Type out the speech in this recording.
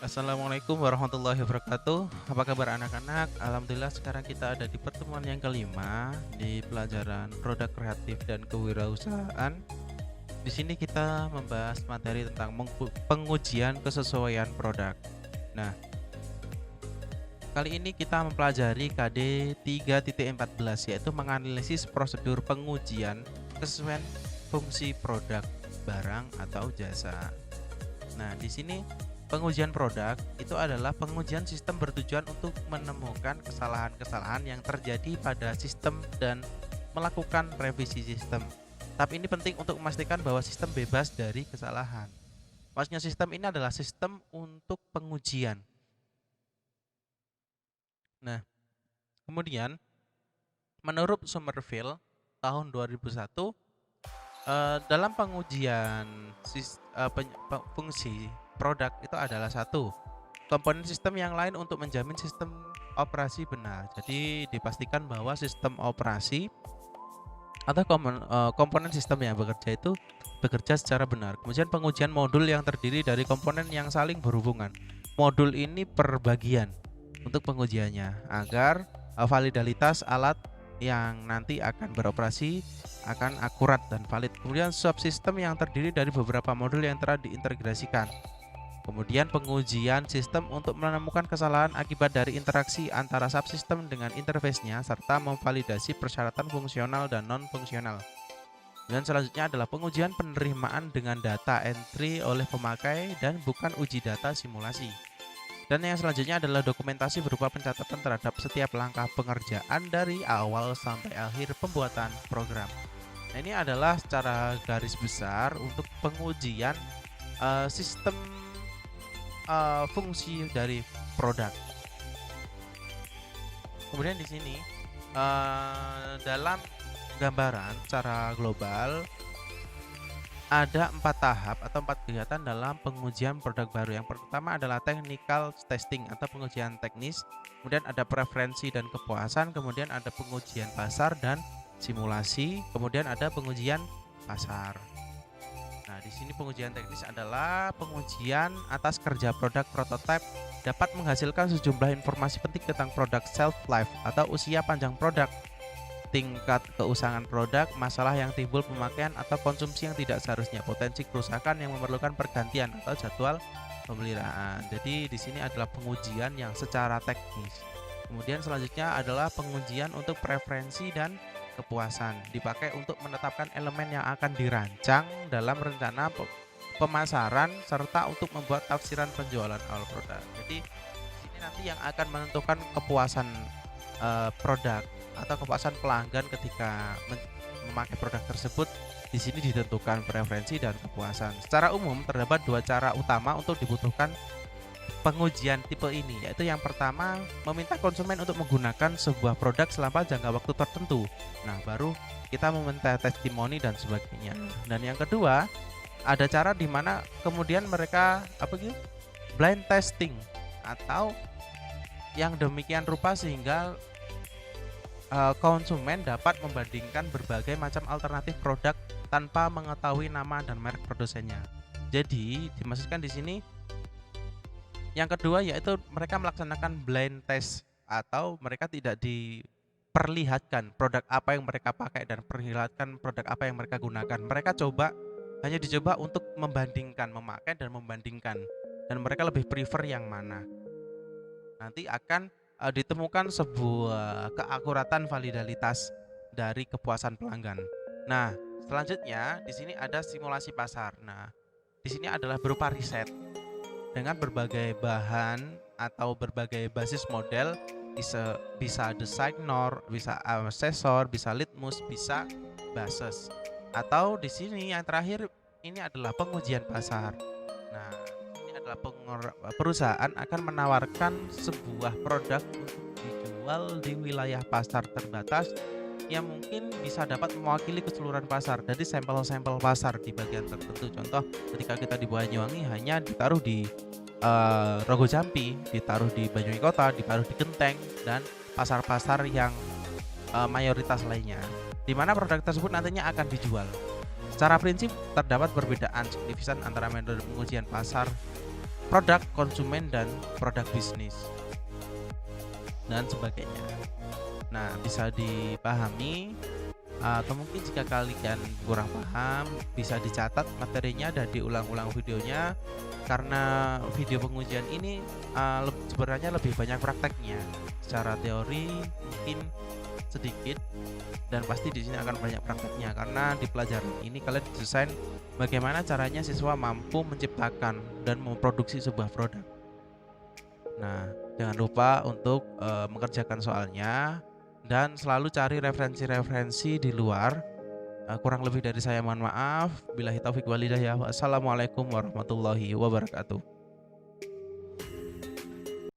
Assalamualaikum warahmatullahi wabarakatuh. Apa kabar anak-anak? Alhamdulillah sekarang kita ada di pertemuan yang kelima di pelajaran produk kreatif dan kewirausahaan. Di sini kita membahas materi tentang pengujian kesesuaian produk. Nah, kali ini kita mempelajari KD 3.14 yaitu menganalisis prosedur pengujian kesesuaian fungsi produk, barang atau jasa. Nah, di sini pengujian produk itu adalah pengujian sistem bertujuan untuk menemukan kesalahan-kesalahan yang terjadi pada sistem dan melakukan revisi sistem. Tapi ini penting untuk memastikan bahwa sistem bebas dari kesalahan. Maksudnya sistem ini adalah sistem untuk pengujian. Nah, kemudian menurut Somerville tahun 2001 dalam pengujian fungsi produk itu adalah satu komponen sistem yang lain untuk menjamin sistem operasi benar. Jadi dipastikan bahwa sistem operasi atau komponen sistem yang bekerja itu bekerja secara benar. Kemudian pengujian modul yang terdiri dari komponen yang saling berhubungan. Modul ini per bagian untuk pengujiannya agar validitas alat yang nanti akan beroperasi akan akurat dan valid. Kemudian subsistem yang terdiri dari beberapa modul yang telah diintegrasikan. Kemudian pengujian sistem untuk menemukan kesalahan akibat dari interaksi antara subsistem dengan interface-nya serta memvalidasi persyaratan fungsional dan non-fungsional. Dan selanjutnya adalah pengujian penerimaan dengan data entry oleh pemakai dan bukan uji data simulasi. Dan yang selanjutnya adalah dokumentasi berupa pencatatan terhadap setiap langkah pengerjaan dari awal sampai akhir pembuatan program. Nah, ini adalah secara garis besar untuk pengujian sistem fungsi dari produk. Kemudian di sini dalam gambaran secara global ada 4 tahap atau 4 kegiatan dalam pengujian produk baru. Yang pertama adalah technical testing atau pengujian teknis, kemudian ada preferensi dan kepuasan, kemudian ada pengujian pasar dan simulasi, kemudian ada pengujian pasar. Nah, di sini pengujian teknis adalah pengujian atas kerja produk prototipe dapat menghasilkan sejumlah informasi penting tentang produk shelf life atau usia panjang produk, tingkat keusangan produk, masalah yang timbul pemakaian atau konsumsi yang tidak seharusnya, potensi kerusakan yang memerlukan pergantian atau jadwal pemeliharaan. Jadi di sini adalah pengujian yang secara teknis. Kemudian selanjutnya adalah pengujian untuk preferensi dan kepuasan, dipakai untuk menetapkan elemen yang akan dirancang dalam rencana pemasaran serta untuk membuat tafsiran penjualan awal produk. Jadi ini nanti yang akan menentukan kepuasan produk atau kepuasan pelanggan ketika memakai produk tersebut. Di sini ditentukan preferensi dan kepuasan. Secara umum terdapat 2 cara utama untuk dibutuhkan pengujian tipe ini, yaitu yang pertama meminta konsumen untuk menggunakan sebuah produk selama jangka waktu tertentu. Nah, baru kita meminta testimoni dan sebagainya. Dan yang kedua, ada cara di mana kemudian mereka blind testing atau yang demikian rupa sehingga konsumen dapat membandingkan berbagai macam alternatif produk tanpa mengetahui nama dan merek produsennya. Jadi dimaksudkan di sini yang kedua yaitu mereka melaksanakan blind test atau mereka tidak diperlihatkan produk apa yang mereka pakai dan perlihatkan produk apa yang mereka gunakan. Mereka hanya dicoba untuk membandingkan, memakai dan membandingkan, dan mereka lebih prefer yang mana. Nanti akan ditemukan sebuah keakuratan validitas dari kepuasan pelanggan. Nah, selanjutnya di sini ada simulasi pasar. Nah, di sini adalah berupa riset dengan berbagai bahan atau berbagai basis model, bisa desainer, bisa asesor, bisa litmus, bisa basis. Atau di sini yang terakhir ini adalah pengujian pasar. Nah, perusahaan akan menawarkan sebuah produk untuk dijual di wilayah pasar terbatas yang mungkin bisa dapat mewakili keseluruhan pasar. Jadi sampel-sampel pasar di bagian tertentu. Contoh ketika kita di Banyuwangi hanya ditaruh di Rogo Jampi, ditaruh di Banyuwangi Kota, ditaruh di Genteng dan pasar-pasar yang mayoritas lainnya, di mana produk tersebut nantinya akan dijual. Secara prinsip terdapat perbedaan signifikan antara metode pengujian pasar produk konsumen dan produk bisnis dan sebagainya. Nah, bisa dipahami atau mungkin jika kalian kurang paham bisa dicatat materinya dan diulang-ulang videonya, karena video pengujian ini sebenarnya lebih banyak prakteknya. Secara teori mungkin sedikit, dan pasti di sini akan banyak prakteknya karena di pelajaran ini kalian desain bagaimana caranya siswa mampu menciptakan dan memproduksi sebuah produk. Nah, jangan lupa untuk mengerjakan soalnya dan selalu cari referensi-referensi di luar. Kurang lebih dari saya mohon maaf. Billahi taufik walhidayah. Wassalamualaikum warahmatullahi wabarakatuh.